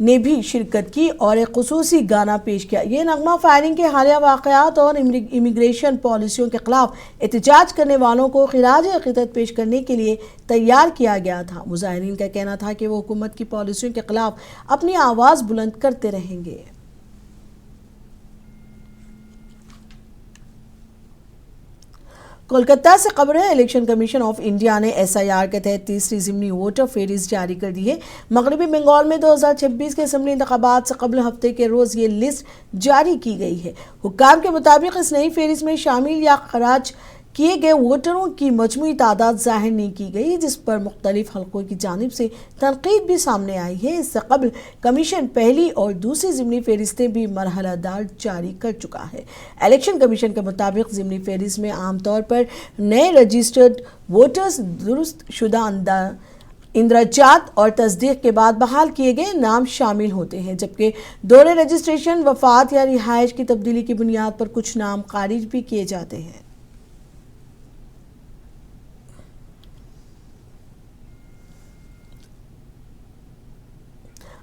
نے بھی شرکت کی اور ایک خصوصی گانا پیش کیا. یہ نغمہ فائرنگ کے حالیہ واقعات اور امیگریشن پالیسیوں کے خلاف احتجاج کرنے والوں کو خراج عقیدت پیش کرنے کے لیے تیار کیا گیا تھا. مظاہرین کا کہنا تھا کہ وہ حکومت کی پالیسیوں کے خلاف اپنی آواز بلند کرتے رہیں گے. کولکتہ سے خبر ہے. الیکشن کمیشن آف انڈیا نے SIR کے تحت تیسری ضمنی ووٹر فہرست جاری کر دی ہے. مغربی بنگال میں 2026 کے اسمبلی انتخابات سے قبل ہفتے کے روز یہ لسٹ جاری کی گئی ہے. حکام کے مطابق اس نئی فہرست میں شامل یا خراج کیے گئے ووٹروں کی مجموعی تعداد ظاہر نہیں کی گئی، جس پر مختلف حلقوں کی جانب سے تنقید بھی سامنے آئی ہے. اس سے قبل کمیشن پہلی اور دوسری ضمنی فہرستیں بھی مرحلہ دار جاری کر چکا ہے. الیکشن کمیشن کے مطابق ضمنی فہرست میں عام طور پر نئے رجسٹرڈ ووٹرز، درست شدہ اندراجات اور تصدیق کے بعد بحال کیے گئے نام شامل ہوتے ہیں، جبکہ دورے رجسٹریشن، وفات یا رہائش کی تبدیلی کی بنیاد پر کچھ نام خارج بھی کیے جاتے ہیں.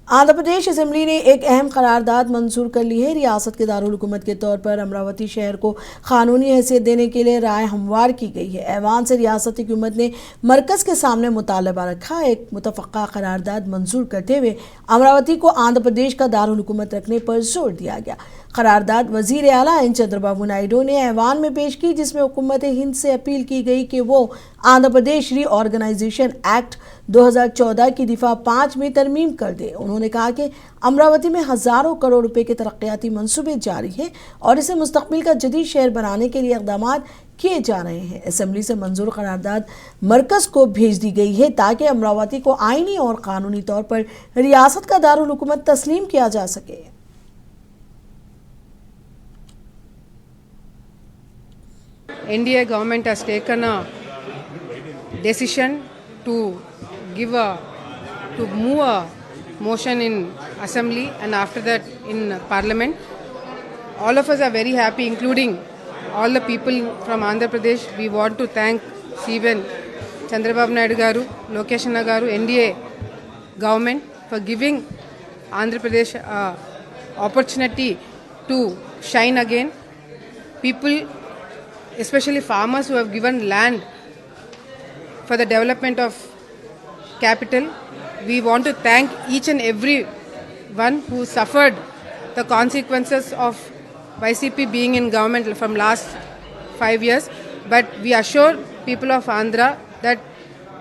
آندھرا پردیش اسمبلی نے ایک اہم قرارداد منظور کر لی ہے. ریاست کے دارالحکومت کے طور پر امراوتی شہر کو قانونی حیثیت دینے کے لیے رائے ہموار کی گئی ہے. ایوان سے ریاستی حکومت نے مرکز کے سامنے مطالبہ رکھا. ایک متفقہ قرارداد منظور کرتے ہوئے امراوتی کو آندھرا پردیش کا دارالحکومت رکھنے پر زور دیا گیا. قرارداد وزیر اعلیٰ چندر بابو نائیڈو نے ایوان میں پیش کی، جس میں حکومت ہند سے اپیل کی گئی کہ وہ آندھرا پردیش ری آرگنائزیشن ایکٹ 2014 کی دفعہ 5 میں ترمیم کر دے. انہوں نے کہا کہ امراوتی میں ہزاروں کروڑ روپے کے ترقیاتی منصوبے جاری ہیں اور اسے مستقبل کا جدید شہر بنانے کے لیے اقدامات کیے جا رہے ہیں. اسمبلی سے منظور قرارداد مرکز کو بھیج دی گئی ہے تاکہ امراوتی کو آئینی اور قانونی طور پر ریاست کا دارالحکومت تسلیم کیا جا سکے. NDA government has taken a decision to move a motion in assembly and after that in parliament. All of us are very happy, including all the people from Andhra Pradesh. We want to thank Sivan Chandrababu Naidu garu, Lokesh Anna garu, NDA government for giving Andhra Pradesh opportunity to shine again. People, especially farmers who have given land for the development of capital, we want to thank each and every one who suffered the consequences of YCP being in government from last 5 years. But we assure people of Andhra that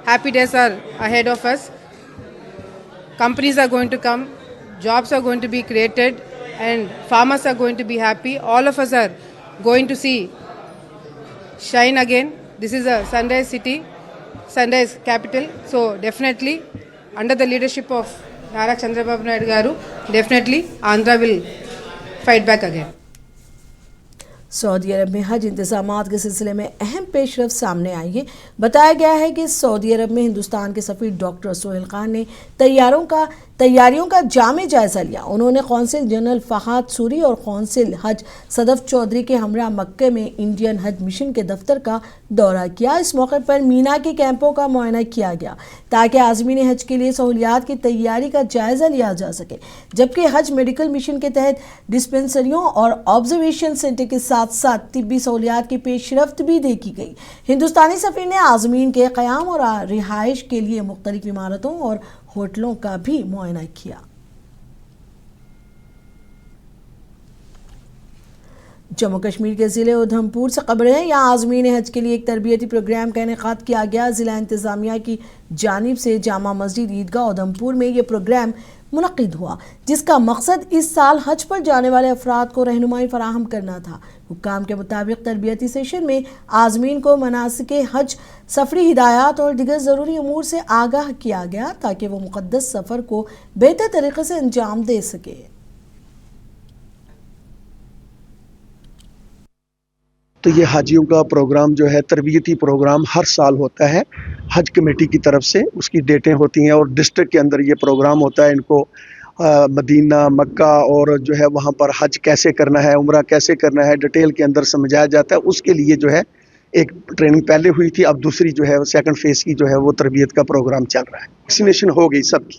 happy days are ahead of us. Companies are going to come, jobs are going to be created, and farmers are going to be happy. All of us are going to see shine again. This is a sunrise city, sunrise capital. So definitely, under the leadership of Nara Chandrababu Naidu garu, definitely Andhra will fight back again. سعودی عرب میں حج انتظامات کے سلسلے میں اہم پیش رفت سامنے آئی ہے. بتایا گیا ہے کہ سعودی عرب میں ہندوستان کے سفیر ڈاکٹر سہیل خان نے تیاریوں کا جامع جائزہ لیا. انہوں نے قونصل جنرل فہد سوری اور قونصل حج صدف چودھری کے ہمراہ مکہ میں انڈین حج مشن کے دفتر کا دورہ کیا. اس موقع پر مینا کے کیمپوں کا معائنہ کیا گیا تاکہ عازمین حج کے لیے سہولیات کی تیاری کا جائزہ لیا جا سکے، جبکہ حج میڈیکل مشن کے تحت ڈسپنسریوں اور آبزرویشن سینٹر کے ساتھ طبی سہولیات کی پیش رفت بھی دیکھی گئی. ہندوستانی سفیر نے عازمین کے قیام اور رہائش کے لیے مختلف عمارتوں اور ہوٹلوں کا بھی معائنہ کیا. جموں کشمیر کے ضلع ادھم پور سے خبر ہے. یہاں عازمین حج کے لیے ایک تربیتی پروگرام کا انعقاد کیا گیا. ضلع انتظامیہ کی جانب سے جامع مسجد عیدگاہ ادھم پور میں یہ پروگرام منعقد ہوا، جس کا مقصد اس سال حج پر جانے والے افراد کو رہنمائی فراہم کرنا تھا. حکام کے مطابق تربیتی سیشن میں عازمین کو مناسک حج، سفری ہدایات اور دیگر ضروری امور سے آگاہ کیا گیا تاکہ وہ مقدس سفر کو بہتر طریقے سے انجام دے سکے. تو یہ حاجیوں کا پروگرام جو ہے تربیتی پروگرام ہر سال ہوتا ہے حج کمیٹی کی طرف سے. اس کی ڈیٹیں ہوتی ہیں اور ڈسٹرکٹ کے اندر یہ پروگرام ہوتا ہے. ان کو مدینہ، مکہ اور جو ہے وہاں پر حج کیسے کرنا ہے، عمرہ کیسے کرنا ہے، ڈیٹیل کے اندر سمجھایا جاتا ہے. اس کے لیے جو ہے ایک ٹریننگ پہلے ہوئی تھی، اب دوسری جو ہے سیکنڈ فیز کی جو ہے وہ تربیت کا پروگرام چل رہا ہے. ویکسینیشن ہو گئی سب کی.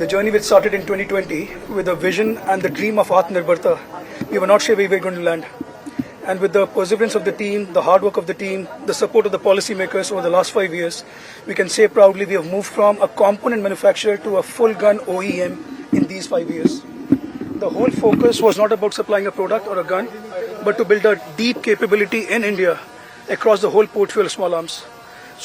The journey which started in 2020 with a vision and the dream of Atmanirbharta, we were not sure where we were going to land. And with the perseverance of the team, the hard work of the team, the support of the policymakers over the last 5 years, we can say proudly we have moved from a component manufacturer to a full gun OEM in these 5 years. The whole focus was not about supplying a product or a gun, but to build a deep capability in India across the whole portfolio of small arms.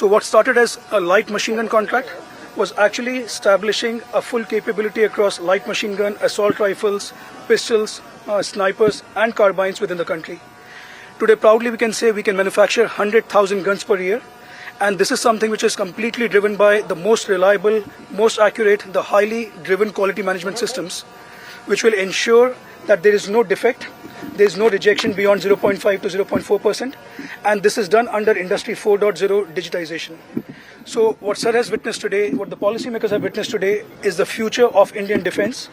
So what started as a light machine gun contract was actually establishing a full capability across light machine gun, assault rifles, pistols, snipers and carbines within the country. Today proudly we can say we can manufacture 100,000 guns per year, and this is something which is completely driven by the most reliable, most accurate, the highly driven quality management systems, which will ensure that there is no defect, there is no rejection beyond 0.5 to 0.4%, and this is done under Industry 4.0 digitization. So what Sir has witnessed today, what the policymakers have witnessed today, is the future of Indian defence.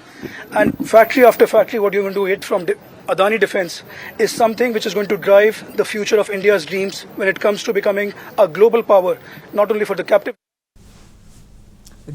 And factory after factory, what you're going to hit from Adani Defence is something which is going to drive the future of India's dreams when it comes to becoming a global power, not only for the captive.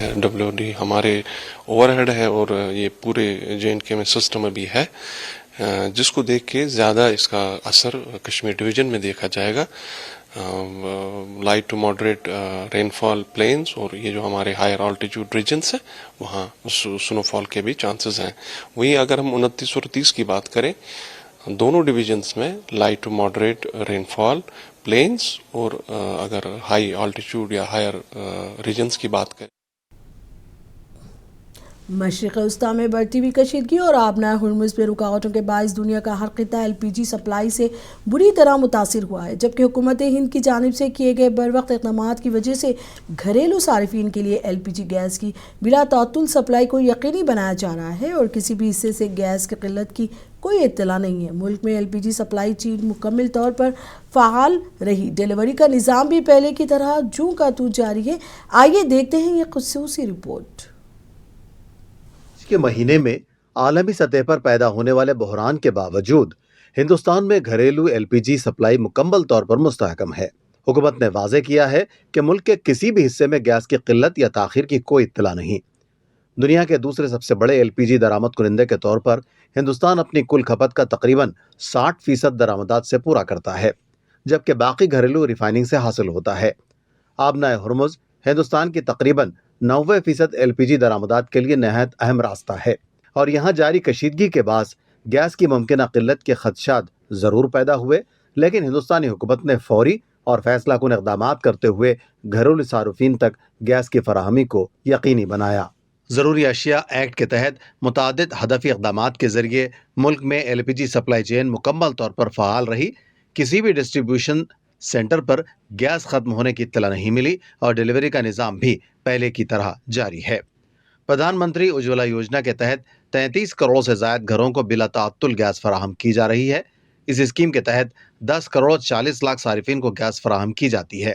WD ہمارے over head ہے اور یہ پورے JNK میں system ابھی ہے، جس کو دیکھ کے زیادہ اس کا اثر کشمیر ڈویژن میں دیکھا جائے گا. Light to moderate rainfall plains اور یہ جو ہمارے ہائر آلٹیٹیوڈ ریجنس ہیں وہاں سنو فال کے بھی چانسز ہیں. وہی اگر ہم 29 اور 30 کی بات کریں، دونوں ڈویژنس میں light to moderate rainfall plains اور اگر ہائی آلٹیٹیوڈ یا ہائر ریجنس کی بات کریں. مشرق وسطی میں بڑھتی ہوئی کشیدگی اور آبنائے ہرمز پہ رکاوٹوں کے باعث دنیا کا ہر خطہ LPG سپلائی سے بری طرح متاثر ہوا ہے، جبکہ حکومت ہند کی جانب سے کیے گئے بروقت اقدامات کی وجہ سے گھریلو صارفین کے لیے LPG گیس کی بلا تعطل سپلائی کو یقینی بنایا جا رہا ہے اور کسی بھی حصے سے گیس کی قلت کی کوئی اطلاع نہیں ہے. ملک میں LPG سپلائی چین مکمل طور پر فعال رہی. ڈیلیوری کا نظام بھی پہلے کی طرح جوں کا توں جاری ہے. آئیے دیکھتے ہیں یہ خصوصی رپورٹ. کے مہینے میں عالمی سطح پر پیدا ہونے والے بحران کے باوجود ہندوستان میں گھریلو LPG سپلائی مکمل طور پر مستحکم ہے. حکومت نے واضح کیا ہے کہ ملک کے کسی بھی حصے میں گیس کی قلت یا تاخیر کی کوئی اطلاع نہیں. دنیا کے دوسرے سب سے بڑے LPG درآمد کنندے کے طور پر ہندوستان اپنی کل کھپت کا تقریباً 60% درآمدات سے پورا کرتا ہے، جبکہ باقی گھریلو ریفائننگ سے حاصل ہوتا ہے. آبنائے ہرمز ہندوستان کی تقریباً 90% LPG درآمدات کے لیے نہایت اہم راستہ ہے، اور یہاں جاری کشیدگی کے باعث گیس کی ممکنہ قلت کے خدشات ضرور پیدا ہوئے، لیکن ہندوستانی حکومت نے فوری اور فیصلہ کن اقدامات کرتے ہوئے گھریلو صارفین تک گیس کی فراہمی کو یقینی بنایا. ضروری اشیاء ایکٹ کے تحت متعدد ہدفی اقدامات کے ذریعے ملک میں LPG سپلائی چین مکمل طور پر فعال رہی. کسی بھی ڈسٹریبیوشن سینٹر پر گیس ختم ہونے کی اطلاع نہیں ملی اور ڈیلیوری کا نظام بھی پہلے کی طرح جاری ہے. پردھان منتری اجولا یوجنا کے تحت 33 کروڑ سے زائد گھروں کو بلا تعطل گیس فراہم کی جا رہی ہے. اس اسکیم کے تحت 10 کروڑ 40 لاکھ صارفین کو گیس فراہم کی جاتی ہے.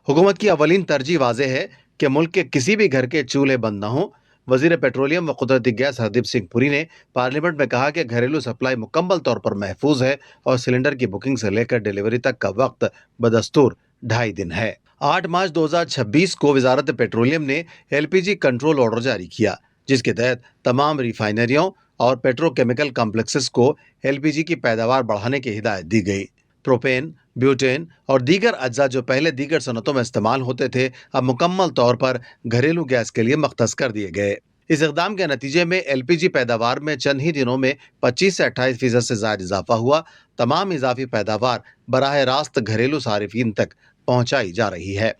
حکومت کی اولین ترجیح واضح ہے کہ ملک کے کسی بھی گھر کے چولہے بند نہ ہوں. وزیر پیٹرولیم و قدرتی گیس ہردیپ سنگھ پوری نے پارلیمنٹ میں کہا کہ گھریلو سپلائی مکمل طور پر محفوظ ہے اور سلنڈر کی بکنگ سے لے کر ڈیلیوری تک کا وقت بدستور 2.5 دن ہے. 8 مارچ 2026 کو وزارت پیٹرولیم نے LPG کنٹرول آرڈر جاری کیا، جس کے تحت تمام ریفائنریوں اور پیٹرو کیمیکل کمپلیکسز کو LPG کی پیداوار بڑھانے کی ہدایت دی گئی. پروپین، بیوٹین اور دیگر اجزاء جو پہلے دیگر صنعتوں میں استعمال ہوتے تھے اب مکمل طور پر گھریلو گیس کے لیے مختص کر دیے گئے. اس اقدام کے نتیجے میں LPG پیداوار میں چند ہی دنوں میں 25 سے 28% سے زائد اضافہ ہوا. تمام اضافی پیداوار براہ راست گھریلو صارفین تک پہنچائی جا رہی ہے،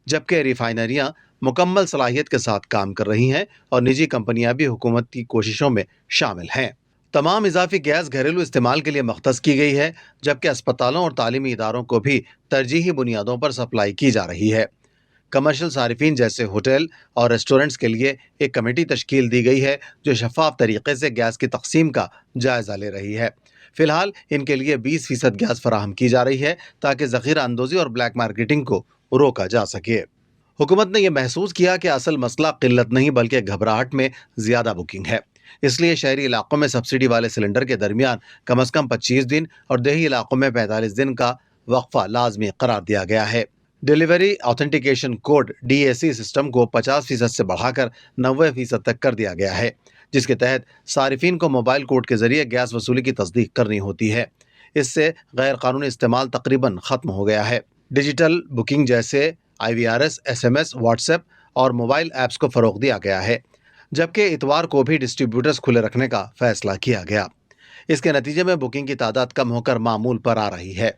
جبکہ ریفائنریاں مکمل صلاحیت کے ساتھ کام کر رہی ہیں اور نجی کمپنیاں بھی حکومت کی کوششوں میں شامل ہیں. تمام اضافی گیس گھریلو استعمال کے لیے مختص کی گئی ہے، جبکہ اسپتالوں اور تعلیمی اداروں کو بھی ترجیحی بنیادوں پر سپلائی کی جا رہی ہے. کمرشل صارفین جیسے ہوٹل اور ریسٹورنٹس کے لیے ایک کمیٹی تشکیل دی گئی ہے جو شفاف طریقے سے گیس کی تقسیم کا جائزہ لے رہی ہے. فی الحال ان کے لیے 20% گیس فراہم کی جا رہی ہے تاکہ ذخیرہ اندوزی اور بلیک مارکیٹنگ کو روکا جا سکے. حکومت نے یہ محسوس کیا کہ اصل مسئلہ قلت نہیں بلکہ گھبراہٹ میں زیادہ بکنگ ہے. اس لیے شہری علاقوں میں سبسڈی والے سلنڈر کے درمیان کم از کم 25 دن اور دیہی علاقوں میں 45 دن کا وقفہ لازمی قرار دیا گیا ہے. Delivery authentication code DAC system کو 50% سے بڑھا کر 90% تک کر دیا گیا ہے، جس کے تحت صارفین کو موبائل کوڈ کے ذریعے گیس وصولی کی تصدیق کرنی ہوتی ہے. اس سے غیر قانونی استعمال تقریباً ختم ہو گیا ہے. ڈیجیٹل بکنگ جیسے IVRS، SMS، واٹس ایپ اور موبائل ایپس کو فروغ دیا گیا ہے، جبکہ اتوار کو بھی ڈسٹریبیوٹرز کھلے رکھنے کا فیصلہ کیا گیا. اس کے نتیجے میں بکنگ کی تعداد کم ہو کر معمول پر آ رہی ہے.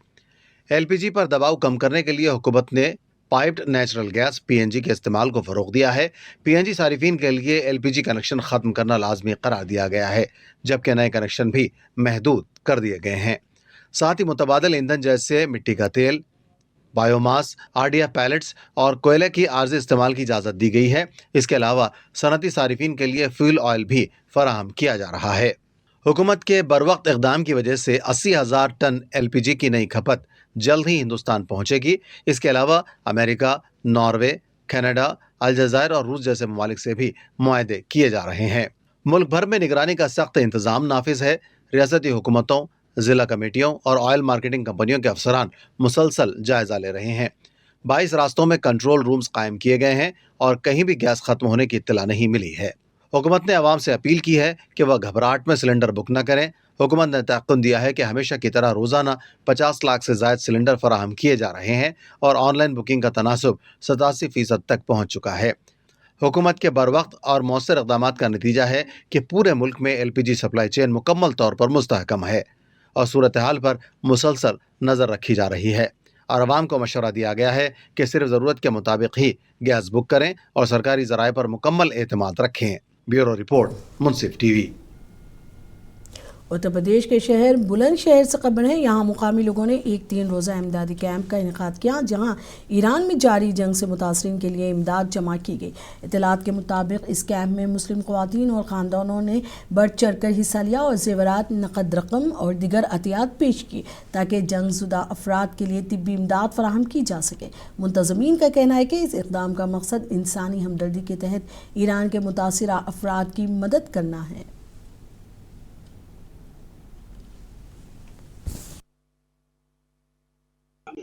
LPG پر دباؤ کم کرنے کے لیے حکومت نے پائپڈ نیچرل گیس PNG کے استعمال کو فروغ دیا ہے. PNG صارفین کے لیے LPG کنیکشن ختم کرنا لازمی قرار دیا گیا ہے، جبکہ نئے کنیکشن بھی محدود کر دیے گئے ہیں. ساتھ ہی متبادل ایندھن جیسے مٹی کا تیل، بایو ماس، RDF پیلٹس اور کوئلے کی عارضی استعمال کی اجازت دی گئی ہے. اس کے علاوہ صنعتی صارفین کے لیے فیول آئل بھی فراہم کیا جا رہا ہے. حکومت کے بروقت اقدام کی وجہ سے 80,000 ٹن LPG کی نئی کھپت جلد ہی ہندوستان پہنچے گی. اس کے علاوہ امریکہ، ناروے، کینیڈا، الجزائر اور روس جیسے ممالک سے بھی معاہدے کیے جا رہے ہیں. ملک بھر میں نگرانی کا سخت انتظام نافذ ہے. ریاستی حکومتوں، ضلع کمیٹیوں اور آئل مارکیٹنگ کمپنیوں کے افسران مسلسل جائزہ لے رہے ہیں. 22 راستوں میں کنٹرول رومز قائم کیے گئے ہیں اور کہیں بھی گیس ختم ہونے کی اطلاع نہیں ملی ہے۔ حکومت نے عوام سے اپیل کی ہے کہ وہ گھبراہٹ میں سلنڈر بک نہ کریں۔ حکومت نے تیقن دیا ہے کہ ہمیشہ کی طرح روزانہ 50 لاکھ سے زائد سلنڈر فراہم کیے جا رہے ہیں اور آن لائن بکنگ کا تناسب 87% تک پہنچ چکا ہے۔ حکومت کے بروقت اور مؤثر اقدامات کا نتیجہ ہے کہ پورے ملک میں LPG سپلائی چین مکمل طور پر مستحکم ہے اور صورتحال پر مسلسل نظر رکھی جا رہی ہے، اور عوام کو مشورہ دیا گیا ہے کہ صرف ضرورت کے مطابق ہی گیس بک کریں اور سرکاری ذرائع پر مکمل اعتماد رکھیں۔ بیورو رپورٹ، منصف ٹی وی۔ اتر پردیش کے شہر بلند شہر سے خبر ہے، یہاں مقامی لوگوں نے ایک 3 روزہ امدادی کیمپ کا انعقاد کیا، جہاں ایران میں جاری جنگ سے متاثرین کے لیے امداد جمع کی گئی۔ اطلاعات کے مطابق اس کیمپ میں مسلم خواتین اور خاندانوں نے بڑھ چڑھ کر حصہ لیا اور زیورات، نقد رقم اور دیگر عطیات پیش کی تاکہ جنگ زدہ افراد کے لیے طبی امداد فراہم کی جا سکے۔ منتظمین کا کہنا ہے کہ اس اقدام کا مقصد انسانی ہمدردی کے تحت ایران کے متاثرہ افراد کی مدد کرنا ہے۔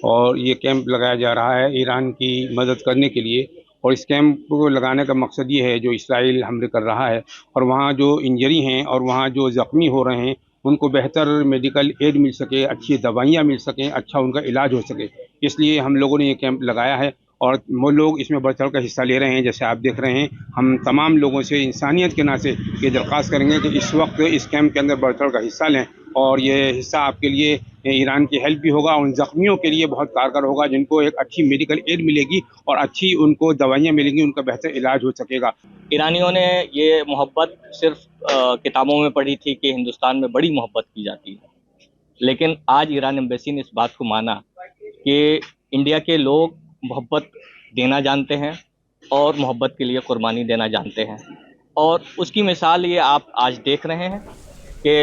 اور یہ کیمپ لگایا جا رہا ہے ایران کی مدد کرنے کے لیے، اور اس کیمپ کو لگانے کا مقصد یہ ہے جو اسرائیل حملے کر رہا ہے اور وہاں جو انجری ہیں اور وہاں جو زخمی ہو رہے ہیں ان کو بہتر میڈیکل ایڈ مل سکے، اچھی دوائیاں مل سکیں، اچھا ان کا علاج ہو سکے، اس لیے ہم لوگوں نے یہ کیمپ لگایا ہے اور وہ لوگ اس میں بڑھ چڑھ کر حصہ لے رہے ہیں۔ جیسے آپ دیکھ رہے ہیں، ہم تمام لوگوں سے انسانیت کے ناطے یہ درخواست کریں گے کہ اس وقت اس کیمپ کے اندر بڑھ چڑھ کر حصہ لیں، اور یہ حصہ آپ کے لیے ایران کی ہیلپ بھی ہوگا، ان زخمیوں کے لیے بہت کارگر ہوگا جن کو ایک اچھی میڈیکل ایڈ ملے گی اور اچھی ان کو دوائیاں ملیں گی، ان کا بہتر علاج ہو سکے گا۔ ایرانیوں نے یہ محبت صرف کتابوں میں پڑھی تھی کہ ہندوستان میں بڑی محبت کی جاتی ہے، لیکن آج ایران ایمبیسی نے اس بات کو مانا کہ انڈیا کے لوگ محبت دینا جانتے ہیں اور محبت کے لیے قربانی دینا جانتے ہیں، اور اس کی مثال یہ آپ آج دیکھ رہے ہیں کہ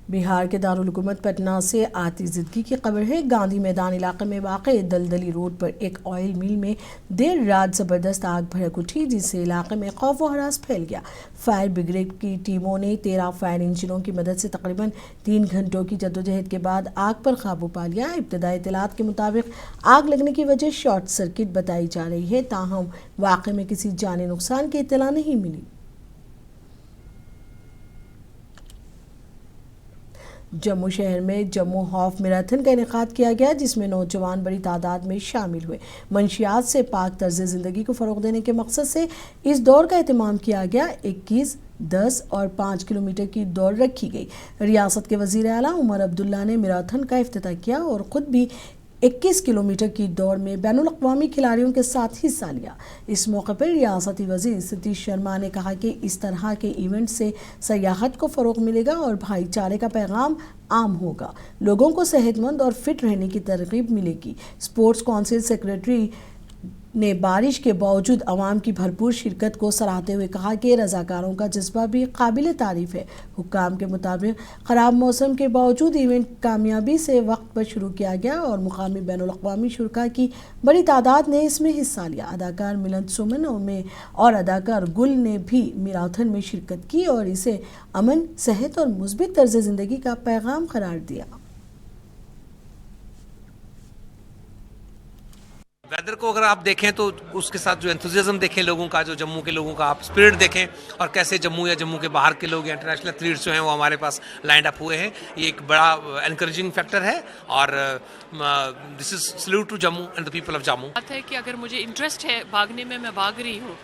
بہار کے دارالحکومت پٹنہ سے آتی زدگی کی خبر ہے۔ گاندھی میدان علاقے میں واقع دلدلی روڈ پر ایک آئل مل میں دیر رات زبردست آگ بھڑک اٹھی، جس سے علاقے میں خوف و ہراس پھیل گیا۔ فائر بریگیڈ کی ٹیموں نے 13 فائر انجنوں کی مدد سے تقریباً 3 گھنٹوں کی جدوجہد کے بعد آگ پر قابو پا لیا۔ ابتدائی اطلاعات کے مطابق آگ لگنے کی وجہ شارٹ سرکٹ بتائی جا رہی ہے، تاہم واقعے میں کسی جانی نقصان کی اطلاع نہیں ملی۔ جموں شہر میں جموں ہاف میراتھن کا انعقاد کیا گیا، جس میں نوجوان بڑی تعداد میں شامل ہوئے۔ منشیات سے پاک طرز زندگی کو فروغ دینے کے مقصد سے اس دوڑ کا اہتمام کیا گیا۔ 21، 10 اور 5 کلومیٹر کی دوڑ رکھی گئی۔ ریاست کے وزیر اعلیٰ عمر عبداللہ نے میراتھن کا افتتاح کیا اور خود بھی 21 کلومیٹر کی دوڑ میں بین الاقوامی کھلاڑیوں کے ساتھ حصہ لیا۔ اس موقع پر ریاستی وزیر ستیش شرما نے کہا کہ اس طرح کے ایونٹ سے سیاحت کو فروغ ملے گا اور بھائی چارے کا پیغام عام ہوگا، لوگوں کو صحت مند اور فٹ رہنے کی ترغیب ملے گی۔ اسپورٹس کونسل سیکریٹری نے بارش کے باوجود عوام کی بھرپور شرکت کو سراہتے ہوئے کہا کہ رضاکاروں کا جذبہ بھی قابل تعریف ہے۔ حکام کے مطابق خراب موسم کے باوجود ایونٹ کامیابی سے وقت پر شروع کیا گیا اور مقامی بین الاقوامی شرکاء کی بڑی تعداد نے اس میں حصہ لیا۔ اداکار ملند سمن اور اداکار گل نے بھی میراتھن میں شرکت کی اور اسے امن، صحت اور مثبت طرز زندگی کا پیغام قرار دیا۔ ویدر کو اگر آپ دیکھیں تو اس کے ساتھ جو انتھوزیازم دیکھیں لوگوں کا، جو جموں کے لوگوں کا آپ اسپرٹ دیکھیں، اور کیسے جموں یا جموں کے باہر کے لوگ یا انٹرنیشنل ایتھلیٹس جو ہیں وہ ہمارے پاس لائنڈ اپ ہوئے ہیں، یہ ایک بڑا انکریجنگ فیکٹر ہے، اور this is salute to Jammu and the people of Jammu. بات ہے کہ اگر مجھے انٹرسٹ ہے بھاگنے میں، میں بھاگ رہی ہوں،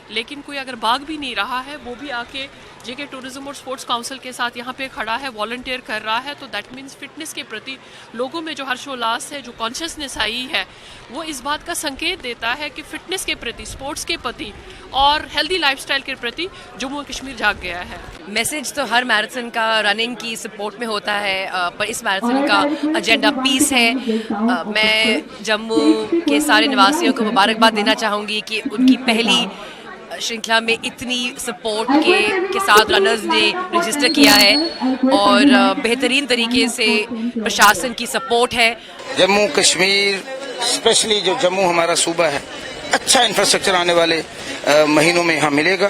لیکن کوئی اگر بھاگ بھی نہیں رہا ہے، وہ بھی آ کے جے کے ٹورزم اور اسپورٹس کاؤنسل کے ساتھ یہاں پہ کھڑا ہے، والنٹیئر کر رہا ہے، تو دیٹ مینس فٹنس کے پرتی لوگوں میں جو ہرش و لاس ہے، جو کانشیسنیس آئی ہے، وہ اس بات کا سنکیت دیتا ہے کہ فٹنس کے پرتی، اسپورٹس کے پرتی اور ہیلدی لائف سٹائل کے پرتی جموں کشمیر جاگ گیا ہے۔ میسج تو ہر میراتھن کا رننگ کی سپورٹ میں ہوتا ہے، پر اس میراتھن کا ایجنڈا پیس ہے۔ میں جموں کے سارے نواسیوں کو مبارکباد دینا چاہوں گی کہ ان کی پہلی شرنکھلا میں اتنی سپورٹ کے ساتھ رنرز نے رجسٹر کیا ہے، اور بہترین طریقے سے پرشاسن کی سپورٹ ہے۔ جموں کشمیر اسپیشلی جو جموں ہمارا صوبہ ہے، اچھا انفراسٹرکچر آنے والے مہینوں میں یہاں ملے گا،